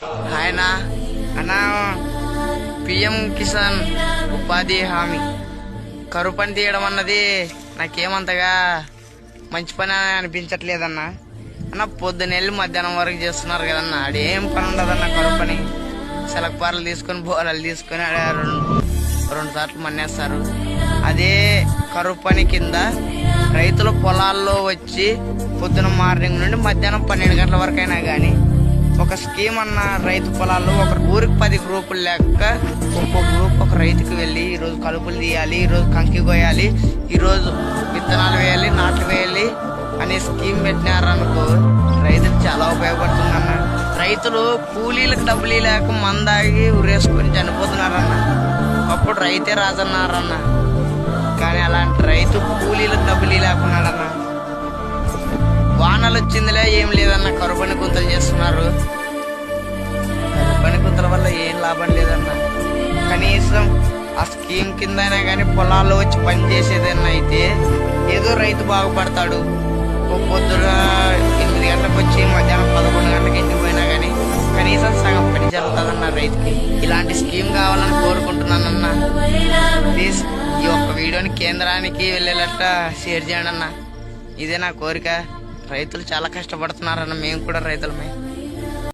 ఆయన అన్న పిఎం కిసాన్ ఉపాధి హామీ కరువు పని తీయడం అన్నది నాకేమంతగా మంచి పని అని అనిపించట్లేదన్నా. అన్న పొద్దునెళ్ళి మధ్యాహ్నం వరకు చేస్తున్నారు కదన్నా, ఆడేం పని ఉండదన్న. కరువు పని సెలకపారలు తీసుకొని బోరాలు తీసుకొని రెండు సార్లు మన్నేస్తారు. అదే కరువు పని కింద రైతుల పొలాల్లో వచ్చి పొద్దున మార్నింగ్ నుండి మధ్యాహ్నం 12 గంటల వరకు అయినా కానీ ఒక స్కీమ్ అన్న రైతు పొలాల్లో ఒక ఊరికి 10 గ్రూపులు లెక్క ఒక్కొక్క గ్రూప్ ఒక రైతుకి వెళ్ళి ఈరోజు కలుపులు తీయాలి, ఈరోజు కంకి కోయాలి, ఈరోజు విత్తనాలు వేయాలి, నాట్లు వేయాలి అనే స్కీమ్ పెట్టినారనుకో రైతులు చాలా ఉపయోగపడుతుందన్న. రైతులు కూలీలకు డబ్బులు లేక మందాగి ఉరేసుకొని చనిపోతున్నారన్న. అప్పుడు రైతే రాజన్నారన్న, కానీ అలాంటి రైతు కూలీలకు డబ్బులు లేకున్నాడన్న. వానలు వచ్చిందిలే ఏం లేదన్న, కరువు పని గుంతలు చేస్తున్నారు. కరువు పని గుంతల వల్ల ఏం లాభం లేదన్న. కనీసం ఆ స్కీమ్ కింద అయినా కానీ పొలాల్లో వచ్చి పని చేసేదన్నా అయితే ఏదో రైతు బాగుపడతాడు. పొద్దున 8 గంటలకు వచ్చి మధ్యాహ్నం 11 గంటలకు ఇంటికి పోయినా కానీ కనీసం సగం పని జరుగుతుందన్న రైతుకి. ఇలాంటి స్కీమ్ కావాలని కోరుకుంటున్నానన్న. ప్లీజ్ ఈ ఒక్క వీడియోని కేంద్రానికి వెళ్ళేటట్ట షేర్ చేయండి అన్న. ఇదే నా కోరిక. రైతులు చాలా కష్టపడుతున్నారన్న, మేము కూడా రైతులమే.